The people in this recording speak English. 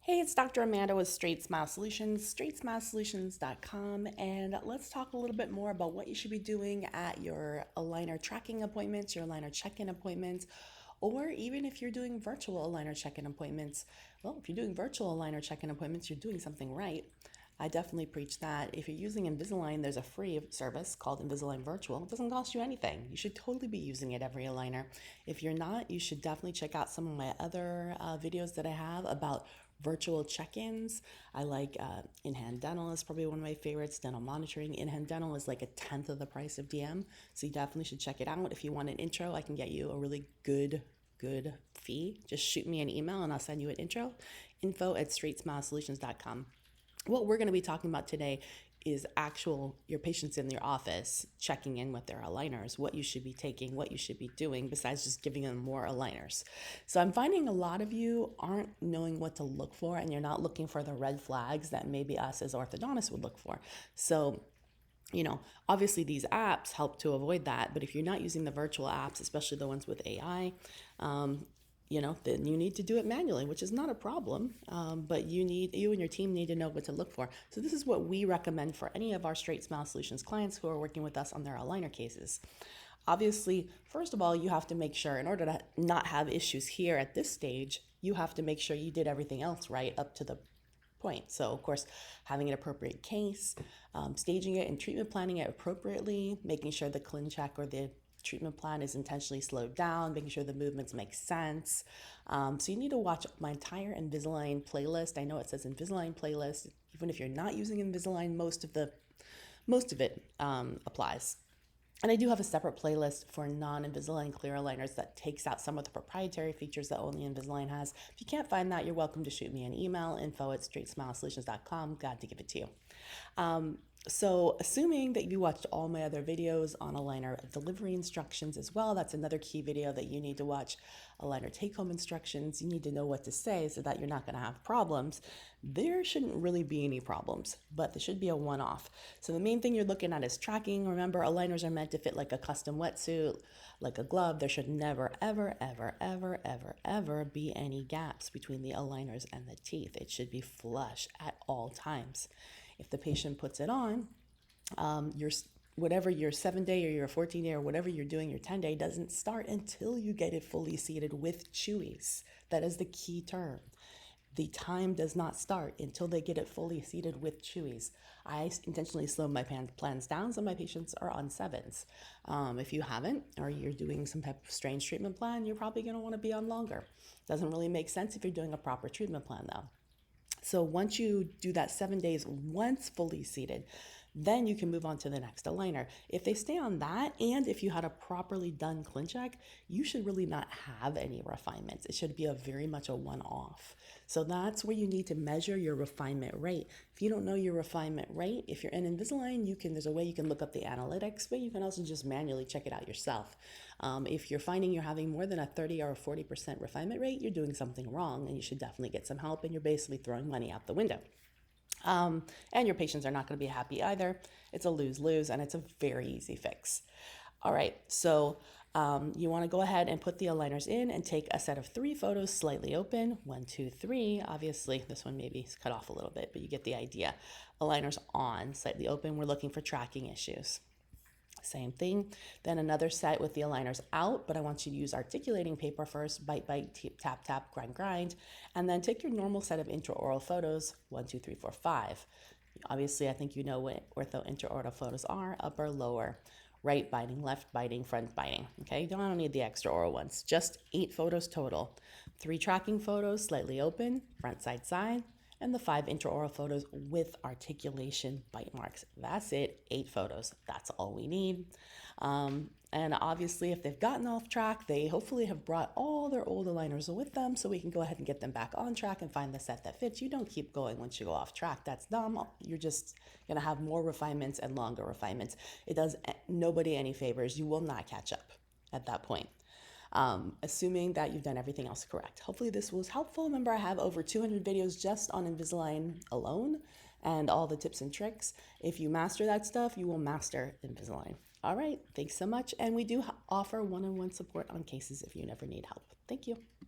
Hey, it's Dr. Amanda with Straightsmile Solutions, straightsmilesolutions.com, and let's talk a little bit more about what you should be doing at your aligner tracking appointments, your aligner check-in appointments, or even if you're doing virtual aligner check-in appointments. Well, if you're doing virtual aligner check-in appointments, you're doing something right. I definitely preach that. If you're using Invisalign, there's a free service called Invisalign Virtual. It doesn't cost you anything. You should totally be using it every aligner. If you're not, you should definitely check out some of my other videos that I have about virtual check-ins. I like in-hand dental is probably one of my favorites. Dental monitoring. In-hand dental is like a tenth of the price of DM. So you definitely should check it out. If you want an intro, I can get you a really good fee. Just shoot me an email and I'll send you an intro. info@straightsmilesolutions.com. What we're going to be talking about today is your patients in your office checking in with their aligners, what you should be taking, what you should be doing besides just giving them more aligners. So I'm finding a lot of you aren't knowing what to look for, and you're not looking for the red flags that maybe us as orthodontists would look for. So obviously these apps help to avoid that, but if you're not using the virtual apps, especially the ones with AI, then you need to do it manually, which is not a problem. But you and your team need to know what to look for. So this is what we recommend for any of our Straightsmile Solutions clients who are working with us on their aligner cases. Obviously, first of all, you have to make sure, in order to not have issues here at this stage, you have to make sure you did everything else right up to the point. So of course, having an appropriate case, staging it and treatment planning it appropriately, making sure the Clincheck or the treatment plan is intentionally slowed down, making sure the movements make sense. So you need to watch my entire Invisalign playlist. I know it says Invisalign playlist. Even if you're not using Invisalign, most of it applies. And I do have a separate playlist for non-Invisalign clear aligners that takes out some of the proprietary features that only Invisalign has. If you can't find that, you're welcome to shoot me an email, info@straightsmilesolutions.com. Glad to give it to you. So assuming that you watched all my other videos on aligner delivery instructions as well, that's another key video that you need to watch. Aligner take-home instructions, you need to know what to say so that you're not going to have problems. There shouldn't really be any problems, but there should be a one-off. So the main thing you're looking at is tracking. Remember, aligners are meant to fit like a custom wetsuit, like a glove. There should never, ever, ever, ever, ever, ever be any gaps between the aligners and the teeth. It should be flush at all times. If the patient puts it on, whatever your 7-day or your 14-day or whatever you're doing, your 10-day doesn't start until you get it fully seated with chewies. That is the key term. The time does not start until they get it fully seated with chewies. I intentionally slow my plans down so my patients are on 7s. If you haven't, or you're doing some type of strange treatment plan, you're probably going to want to be on longer. Doesn't really make sense if you're doing a proper treatment plan though. So once you do that 7 days, once fully seated, then you can move on to the next aligner. If they stay on that, and if you had a properly done Clincheck, you should really not have any refinements. It should be very much a one-off. So that's where you need to measure your refinement rate. If you don't know your refinement rate, if you're in Invisalign, there's a way you can look up the analytics, but you can also just manually check it out yourself. If you're finding you're having more than a 30 or a 40% refinement rate, you're doing something wrong and you should definitely get some help, and you're basically throwing money out the window. And your patients are not going to be happy either. It's a lose-lose, and it's a very easy fix. All right, so you want to go ahead and put the aligners in and take a set of 3 photos slightly open. 1, 2, 3. Obviously, this one maybe is cut off a little bit, but you get the idea. Aligners on, slightly open. We're looking for tracking issues. Same thing. Then another set with the aligners out, but I want you to use articulating paper first. Bite, bite, tap, tap, grind, grind. And then take your normal set of intraoral photos, 1, 2, 3, 4, 5. Obviously, I think you know what ortho intraoral photos are: upper, lower, right biting, left biting, front biting. Okay, you don't need the extra oral ones. Just 8 photos total. 3 tracking photos, slightly open, front, side, side, and the 5 intraoral photos with articulation bite marks. That's it, 8 photos. That's all we need. And obviously, if they've gotten off track, they hopefully have brought all their old aligners with them, so we can go ahead and get them back on track and find the set that fits. You don't keep going once you go off track. That's dumb. You're just going to have more refinements and longer refinements. It does nobody any favors. You will not catch up at that point. Assuming that you've done everything else correct. Hopefully this was helpful. Remember, I have over 200 videos just on Invisalign alone and all the tips and tricks. If you master that stuff, you will master Invisalign. All right, thanks so much. And we do offer one-on-one support on cases if you never need help. Thank you.